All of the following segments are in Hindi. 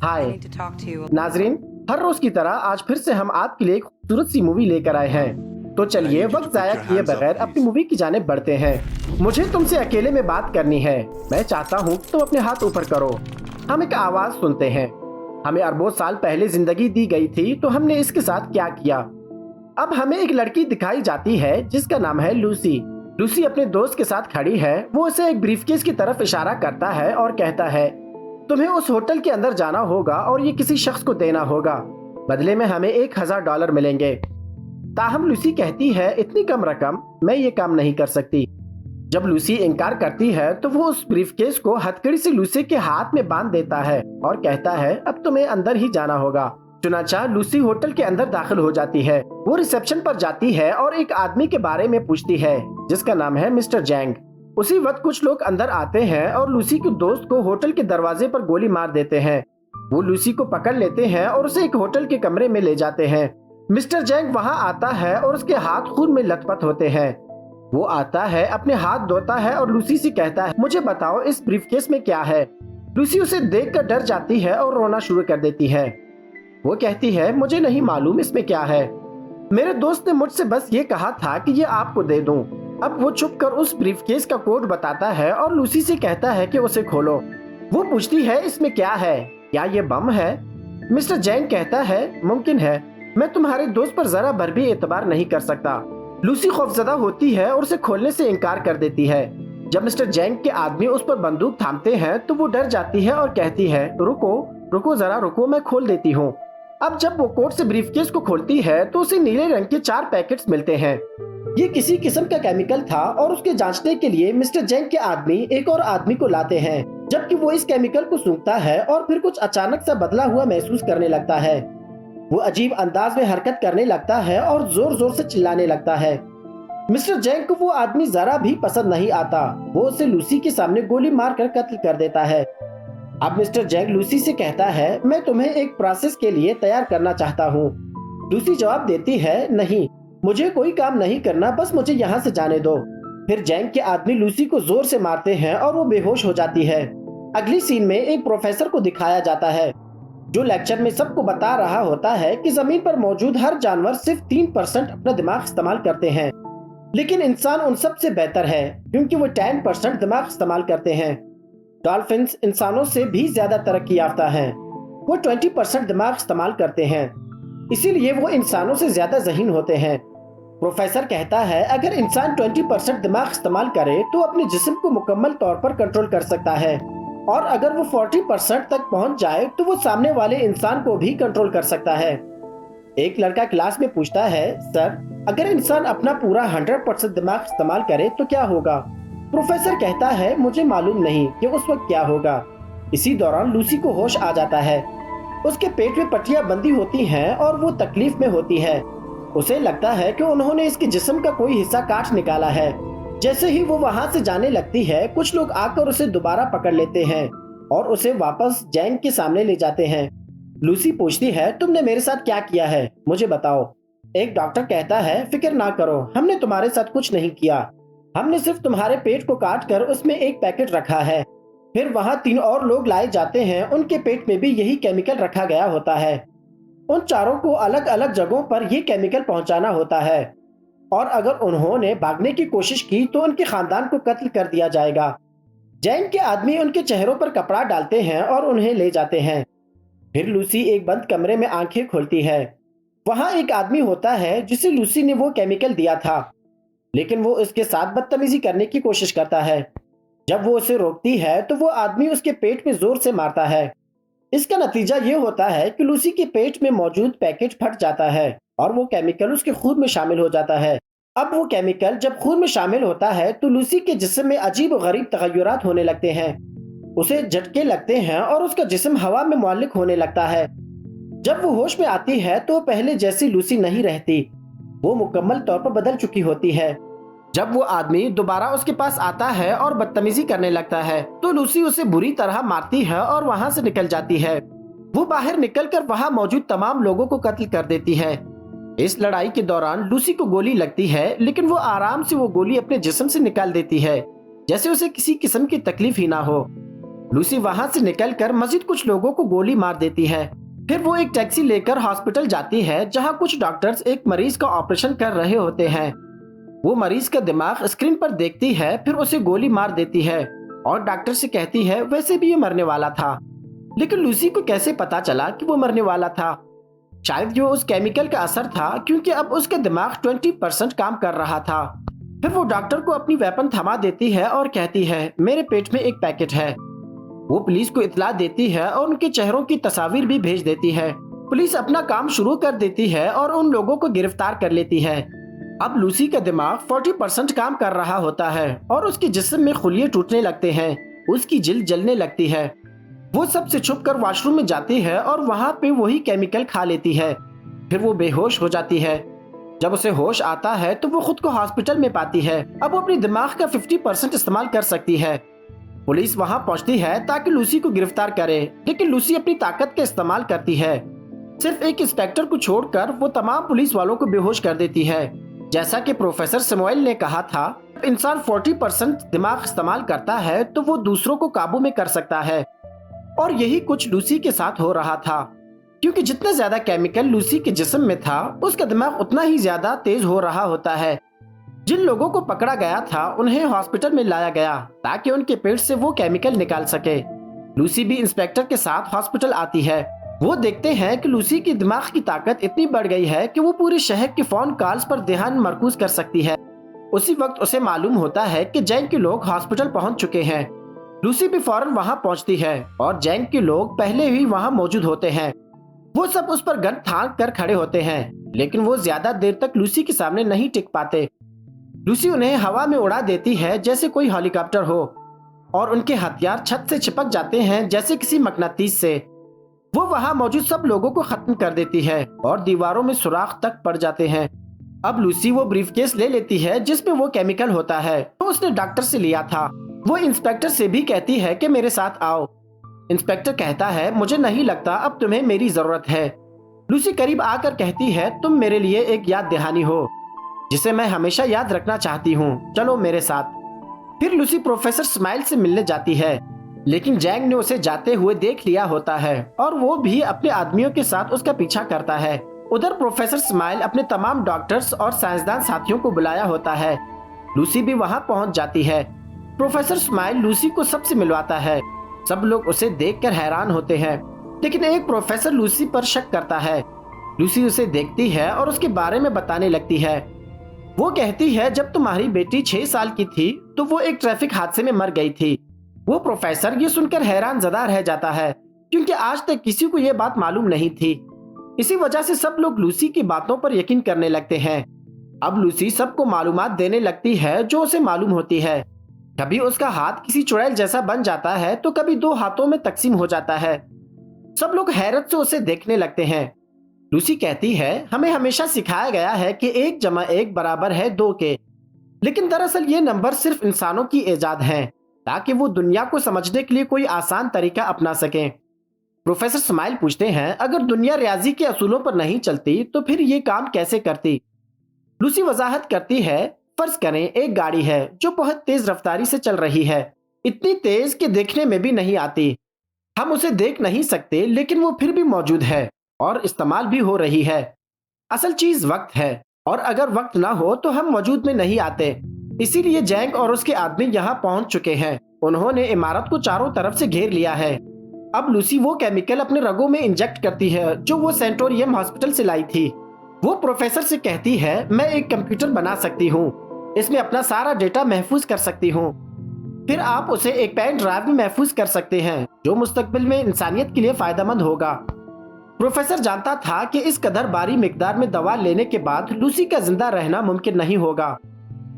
हाय नाजरीन, हर रोज की तरह आज फिर से हम आपके लिए एक खूबसूरत सी मूवी लेकर आए हैं। तो चलिए वक्त जाया किए बगैर अपनी मूवी की जानिब बढ़ते हैं। मुझे तुमसे अकेले में बात करनी है। मैं चाहता हूँ तुम अपने हाथ ऊपर करो। हम एक आवाज सुनते हैं। हमें अरबों साल पहले जिंदगी दी गई थी, तो हमने इसके साथ क्या किया। अब हमें एक लड़की दिखाई जाती है जिसका नाम है लूसी। लूसी अपने दोस्त के साथ खड़ी है। वो उसे एक ब्रीफकेस की तरफ इशारा करता है और कहता है, तुम्हें उस होटल के अंदर जाना होगा और ये किसी शख्स को देना होगा। बदले में हमें $1000 मिलेंगे। ताहम लूसी कहती है, इतनी कम रकम, मैं ये काम नहीं कर सकती। जब लूसी इनकार करती है तो वो उस ब्रीफकेस को हथकड़ी से लूसी के हाथ में बांध देता है और कहता है, अब तुम्हें अंदर ही जाना होगा। चुनांचा लूसी होटल के अंदर दाखिल हो जाती है। वो रिसेप्शन पर जाती है और एक आदमी के बारे में पूछती है जिसका नाम है मिस्टर जैंग। उसी वक्त कुछ लोग अंदर आते हैं और लूसी के दोस्त को होटल के दरवाजे पर गोली मार देते हैं। वो लूसी को पकड़ लेते हैं और उसे एक होटल के कमरे में ले जाते हैं। मिस्टर जैंग वहां आता है और उसके हाथ खून में लथपथ होते हैं। वो आता है, अपने हाथ धोता है और लूसी से कहता है, मुझे बताओ इस ब्रीफकेस में क्या है। लूसी उसे देखकर डर जाती है और रोना शुरू कर देती है। वो कहती है, मुझे नहीं मालूम इसमें क्या है। मेरे दोस्त ने मुझसे बस ये कहा था कि ये आपको दे दूं। अब वो छुप कर उस ब्रीफकेस का कोड बताता है और लूसी से कहता है कि उसे खोलो। वो पूछती है, इसमें क्या है, क्या ये बम है। मिस्टर जैंग कहता है, मुमकिन है, मैं तुम्हारे दोस्त पर जरा भर भी एतबार नहीं कर सकता। लूसी खौफजदा होती है और उसे खोलने से इनकार कर देती है। जब मिस्टर जैंग के आदमी उस पर बंदूक थामते हैं तो वो डर जाती है और कहती है, रुको रुको जरा रुको, मैं खोल देती हूँ। अब जब वो कोट से ब्रीफकेस को खोलती है तो उसे नीले रंग के 4 पैकेट्स मिलते हैं। ये किसी किस्म का केमिकल था और उसके जांचने के लिए मिस्टर जैंग के आदमी एक और आदमी को लाते हैं, जबकि वो इस केमिकल को सूंघता है और फिर कुछ अचानक सा बदला हुआ महसूस करने लगता है। वो अजीब अंदाज में हरकत करने लगता है और जोर जोर से चिल्लाने लगता है। मिस्टर जैंग को वो आदमी जरा भी पसंद नहीं आता। वो उसे लूसी के सामने गोली मारकर कत्ल कर देता है। अब मिस्टर जैंग लूसी से कहता है, मैं तुम्हें एक प्रोसेस के लिए तैयार करना चाहता हूँ। लूसी जवाब देती है, नहीं, मुझे कोई काम नहीं करना, बस मुझे यहाँ से जाने दो। फिर जैंग के आदमी लूसी को जोर से मारते हैं और वो बेहोश हो जाती है। अगली सीन में एक प्रोफेसर को दिखाया जाता है जो लेक्चर में सबको बता रहा होता है कि जमीन पर मौजूद हर जानवर सिर्फ 3% अपना दिमाग इस्तेमाल करते हैं, लेकिन इंसान उन सब से बेहतर है क्योंकि वो 10% दिमाग इस्तेमाल करते हैं। डॉल्फिन्स इंसानों से भी ज्यादा तरक्की याफ्ता हैं। वो 20% दिमाग इस्तेमाल करते हैं, इसीलिए वो इंसानों से ज्यादा ज़हीन होते हैं। प्रोफेसर कहता है, अगर इंसान 20% दिमाग इस्तेमाल करे तो अपने जिस्म को मुकम्मल तौर पर कंट्रोल कर सकता है, और अगर वो 40% तक पहुंच जाए तो वो सामने वाले इंसान को भी कंट्रोल कर सकता है। एक लड़का क्लास में पूछता है, सर, अगर इंसान अपना पूरा 100% दिमाग इस्तेमाल करे तो क्या होगा। प्रोफेसर कहता है, मुझे मालूम नहीं कि उस वक्त क्या होगा। इसी दौरान लूसी को होश आ जाता है। उसके पेट में पट्टियां बंधी होती हैं और वो तकलीफ में होती है। उसे लगता है कि उन्होंने इसके जिस्म का कोई हिस्सा काट निकाला है। जैसे ही वो वहां से जाने लगती है, कुछ लोग आकर उसे दोबारा पकड़ लेते हैं और उसे वापस जैंग के सामने ले जाते हैं। लूसी पूछती है, तुमने मेरे साथ क्या किया है, मुझे बताओ। एक डॉक्टर कहता है, फिक्र ना करो, हमने तुम्हारे साथ कुछ नहीं किया। हमने सिर्फ तुम्हारे पेट को काट कर उसमें एक पैकेट रखा है। फिर वहां 3 और लोग लाए जाते हैं, उनके पेट में भी यही केमिकल रखा गया होता है। उन चारों को अलग अलग जगहों पर यह केमिकल पहुंचाना होता है, और अगर उन्होंने भागने की कोशिश की तो उनके खानदान को कत्ल कर दिया जाएगा। जैंग के आदमी उनके चेहरों पर कपड़ा डालते हैं और उन्हें ले जाते हैं। फिर लूसी एक बंद कमरे में आंखें खोलती है। वहां एक आदमी होता है जिसे लूसी ने वो केमिकल दिया था, लेकिन वो उसके साथ बदतमीजी करने की कोशिश करता है। जब वो उसे रोकती है तो वो आदमी उसके पेट में जोर से मारता है। इसका नतीजा ये होता है कि लूसी के पेट में मौजूद पैकेट फट जाता है और वो केमिकल उसके खून में शामिल हो जाता है। अब वो केमिकल जब खून में शामिल होता है तो लूसी के जिस्म में अजीब व गरीब तगय्युरात होने लगते हैं। उसे झटके लगते हैं और उसका जिस्म हवा में मुअल्लिक होने लगता है। जब वो होश में आती है तो पहले जैसी लूसी नहीं रहती, वो मुकम्मल तौर पर बदल चुकी होती है। जब वो आदमी दोबारा उसके पास आता है और बदतमीजी करने लगता है तो लूसी उसे बुरी तरह मारती है और वहां से निकल जाती है। वो बाहर निकलकर वहां मौजूद तमाम लोगों को कत्ल कर देती है। इस लड़ाई के दौरान लूसी को गोली लगती है, लेकिन वो आराम से वो गोली अपने जिस्म से निकाल देती है, जैसे उसे किसी किस्म की तकलीफ ही ना हो। लूसी वहां से निकलकर मजीद कुछ लोगों को गोली मार देती है। फिर वो एक टैक्सी लेकर हॉस्पिटल जाती है, जहां कुछ डॉक्टर्स एक मरीज का ऑपरेशन कर रहे होते हैं। वो मरीज का दिमाग स्क्रीन पर देखती है, फिर उसे गोली मार देती है और डॉक्टर से कहती है वैसे भी ये मरने वाला था। लेकिन लूसी को कैसे पता चला कि वो मरने वाला था? शायद ये उस केमिकल का असर था, क्योंकि अब उसका दिमाग 20% काम कर रहा था। फिर वो डॉक्टर को अपनी वेपन थमा देती है और कहती है मेरे पेट में एक पैकेट है। वो पुलिस को इत्तला देती है और उनके चेहरों की तस्वीर भी भेज देती है। पुलिस अपना काम शुरू कर देती है और उन लोगों को गिरफ्तार कर लेती है। अब लूसी का दिमाग 40% काम कर रहा होता है और उसके जिस्म में खुलिये टूटने लगते हैं, उसकी जिल्द जलने लगती है। वो सबसे छुपकर वॉशरूम में जाती है और वहाँ पे वही केमिकल खा लेती है। फिर वो बेहोश हो जाती है। जब उसे होश आता है तो वो खुद को हॉस्पिटल में पाती है। अब वो अपने दिमाग का 50% इस्तेमाल कर सकती है। पुलिस वहाँ पहुँचती है ताकि लूसी को गिरफ्तार करे, लेकिन लूसी अपनी ताकत का इस्तेमाल करती है। सिर्फ एक इंस्पेक्टर को छोड़कर वो तमाम पुलिस वालों को बेहोश कर देती है। जैसा कि प्रोफेसर समुएल ने कहा था, इंसान 40% दिमाग इस्तेमाल करता है तो वो दूसरों को काबू में कर सकता है। और यही कुछ लूसी के साथ हो रहा था, क्योंकि जितना ज्यादा केमिकल लूसी के जिस्म में था, उसका दिमाग उतना ही ज्यादा तेज हो रहा होता है। जिन लोगों को पकड़ा गया था उन्हें हॉस्पिटल में लाया गया ताकि उनके पेट से वो केमिकल निकाल सके। लूसी भी इंस्पेक्टर के साथ हॉस्पिटल आती है। वो देखते हैं कि लूसी की दिमाग की ताकत इतनी बढ़ गई है कि वो पूरे शहर के फोन कॉल्स पर ध्यान मरकूज कर सकती है। उसी वक्त उसे मालूम होता है कि जैंग के लोग हॉस्पिटल पहुंच चुके हैं। लूसी भी फौरन वहां पहुंचती है और जैंग के लोग पहले ही वहां मौजूद होते हैं। वो सब उस पर गन थाम कर खड़े होते हैं, लेकिन वो ज्यादा देर तक लूसी के सामने नहीं टिक पाते। लूसी उन्हें हवा में उड़ा देती है जैसे कोई हेलीकॉप्टर हो, और उनके हथियार छत से चिपक जाते हैं जैसे किसी मकनातीस से। वो वहां मौजूद सब लोगों को खत्म कर देती है और दीवारों में सुराख तक पड़ जाते हैं। अब लूसी वो ब्रीफकेस ले लेती है जिसमें वो केमिकल होता है तो उसने डॉक्टर से लिया था। वो इंस्पेक्टर से भी कहती है कि मेरे साथ आओ। इंस्पेक्टर कहता है मुझे नहीं लगता अब तुम्हें मेरी जरूरत है। लूसी करीब आकर कहती है तुम मेरे लिए एक याद दहानी हो जिसे मैं हमेशा याद रखना चाहती हूँ, चलो मेरे साथ। फिर लूसी प्रोफेसर स्माइल से मिलने जाती है, लेकिन जैंग ने उसे जाते हुए देख लिया होता है और वो भी अपने आदमियों के साथ उसका पीछा करता है। उधर प्रोफेसर स्माइल अपने तमाम डॉक्टर्स और साइंसदान साथियों को बुलाया होता है। लूसी भी वहां पहुंच जाती है। प्रोफेसर स्माइल लूसी को सबसे मिलवाता है। सब लोग उसे देखकर हैरान होते हैं, लेकिन एक प्रोफेसर लूसी पर शक करता है। लूसी उसे देखती है और उसके बारे में बताने लगती है। वो कहती है जब तुम्हारी बेटी 6 साल की थी तो वो एक ट्रैफिक हादसे में मर गई थी। वो प्रोफेसर ये सुनकर हैरान ज़दा रह जाता है, क्योंकि आज तक किसी को ये बात मालूम नहीं थी। इसी वजह से सब लोग लूसी की बातों पर यकीन करने लगते हैं। अब लूसी सबको मालूमात देने लगती है जो उसे मालूम होती है। कभी उसका हाथ किसी चुड़ैल जैसा बन जाता है तो कभी 2 हाथों में तकसीम हो जाता है। सब लोग हैरत से उसे देखने लगते हैं। लूसी कहती है हमें हमेशा सिखाया गया है कि 1 + 1 बराबर है 2 के, लेकिन दरअसल ये नंबर सिर्फ इंसानों की इजाद है ताकि वो दुनिया को समझने के लिए कोई आसान तरीका अपना सकें। प्रोफेसर स्माइल पूछते हैं अगर दुनिया रियाजी के असूलों पर नहीं चलती तो फिर ये काम कैसे करती। लूसी वजाहत करती है फर्ज करें एक गाड़ी है जो बहुत तेज रफ्तारी से चल रही है, इतनी तेज कि देखने में भी नहीं आती। हम उसे देख नहीं सकते, लेकिन वो फिर भी मौजूद है और इस्तेमाल भी हो रही है। असल चीज वक्त है, और अगर वक्त ना हो तो हम वजूद में नहीं आते। इसीलिए जैंग और उसके आदमी यहाँ पहुंच चुके हैं। उन्होंने इमारत को चारों तरफ से घेर लिया है। अब लूसी वो केमिकल अपने रगों में इंजेक्ट करती है जो वो सेंटोरियम हॉस्पिटल से लाई थी। वो प्रोफेसर से कहती है मैं एक कंप्यूटर बना सकती हूँ, इसमें अपना सारा डेटा महफूज कर सकती हूँ। फिर आप उसे एक पेन ड्राइव में महफूज कर सकते हैं जो मुस्तकबिल में इंसानियत के लिए फायदेमंद होगा। प्रोफेसर जानता था कि इस कदर भारी मिकदार में दवा लेने के बाद लूसी का जिंदा रहना मुमकिन नहीं होगा।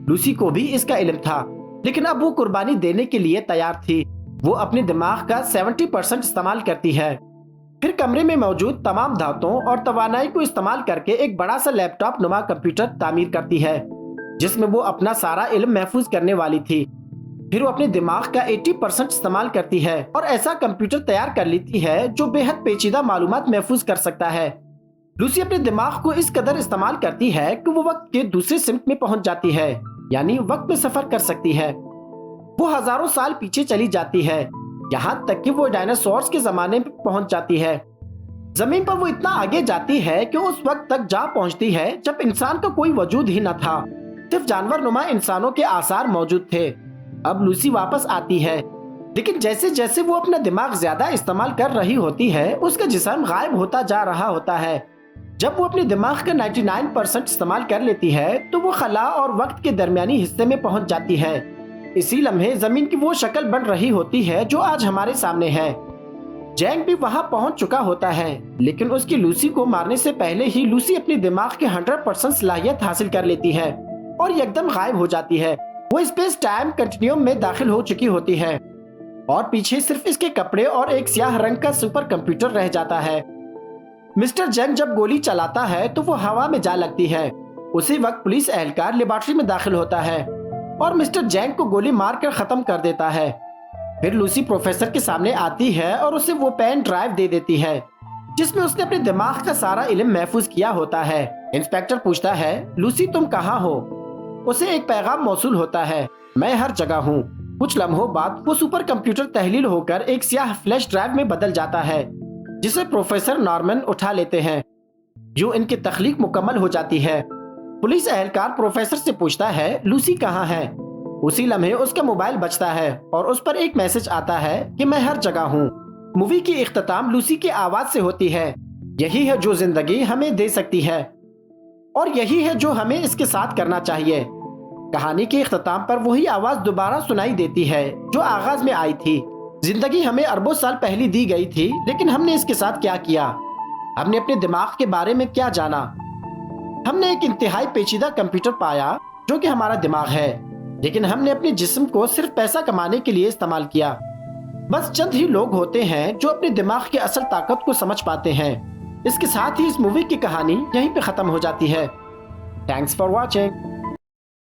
लूसी को भी इसका इल्म था, लेकिन अब वो कुर्बानी देने के लिए तैयार थी। वो अपने दिमाग का 70% इस्तेमाल करती है। फिर कमरे में मौजूद तमाम धातुओं और तवानाई को इस्तेमाल करके एक बड़ा सा लैपटॉप नुमा कंप्यूटर तामीर करती है जिसमें वो अपना सारा इल्म महफूज करने वाली थी। फिर वो अपने दिमाग का 80% इस्तेमाल करती है और ऐसा कंप्यूटर तैयार कर लेती है जो बेहद पेचीदा मालूमात महफूज कर सकता है। लूसी अपने दिमाग को इस कदर इस्तेमाल करती है कि वो वक्त के दूसरे सिमत में पहुंच जाती है, यानी वक्त में सफर कर सकती है। वो हजारों साल पीछे चली जाती है। यहाँ तक कि वो डायनासोर्स के जमाने में पहुंच जाती है। जमीन पर वो इतना आगे जाती है कि उस वक्त तक जा पहुंचती है जब इंसान का कोई वजूद ही न था, सिर्फ जानवर नुमा इंसानों के आसार मौजूद थे। अब लूसी वापस आती है, लेकिन जैसे जैसे वो अपना दिमाग ज्यादा इस्तेमाल कर रही होती है, उसका जिस्म गायब होता जा रहा होता है। जब वो अपने दिमाग का 99% इस्तेमाल कर लेती है तो वो खला और वक्त के दरमियानी हिस्से में पहुंच जाती है। इसी लम्हे जमीन की वो शक्ल बन रही होती है जो आज हमारे सामने है। जैंग भी वहां पहुंच चुका होता है, लेकिन उसकी लूसी को मारने से पहले ही लूसी अपने दिमाग के 100% सलाहियत हासिल कर लेती है और एकदम गायब हो जाती है। वो स्पेस टाइम कंटिन्यूम में दाखिल हो चुकी होती है और पीछे सिर्फ इसके कपड़े और एक स्याह रंग का सुपर कंप्यूटर रह जाता है। मिस्टर जैंग जब गोली चलाता है तो वो हवा में जा लगती है। उसी वक्त पुलिस एहलकार लेबोरेटरी में दाखिल होता है और मिस्टर जैंग को गोली मारकर खत्म कर देता है। फिर लूसी प्रोफेसर के सामने आती है और उसे वो पेन ड्राइव दे देती है जिसमें उसने अपने दिमाग का सारा इल्म महफूज किया होता है। इंस्पेक्टर पूछता है, लूसी तुम कहाँ हो? उसे एक पैगाम मौसूल होता है, मैं हर जगह हूँ। कुछ लम्हों बाद वो सुपर कंप्यूटर तहलील होकर एक स्याह फ्लैश ड्राइव में बदल जाता है जिसे प्रोफेसर नॉर्मन उठा लेते हैं। यूं इनकी तख्लीक मुकम्मल हो जाती है। पुलिस एहलकार प्रोफेसर से पूछता है, लूसी कहाँ है? उसी लम्हे उसका मोबाइल बजता है और उस पर एक मैसेज आता है कि मैं हर जगह हूँ। मूवी की इख्तिताम लूसी की आवाज से होती है, यही है जो जिंदगी हमें दे सकती है और यही है जो हमें इसके साथ करना चाहिए। कहानी के इख्तिताम पर वही आवाज दोबारा सुनाई देती है जो आगाज में आई थी। जिंदगी हमें अरबों साल पहले दी गई थी, लेकिन हमने इसके साथ क्या किया? हमने अपने दिमाग के बारे में क्या जाना? हमने एक इंतहाई पेचीदा कंप्यूटर पाया जो कि हमारा दिमाग है, लेकिन हमने अपने जिस्म को सिर्फ पैसा कमाने के लिए इस्तेमाल किया। बस चंद ही लोग होते हैं जो अपने दिमाग की असल ताकत को समझ पाते हैं। इसके साथ ही इस मूवी की कहानी यहीं पे खत्म हो जाती है। Thanks for watching.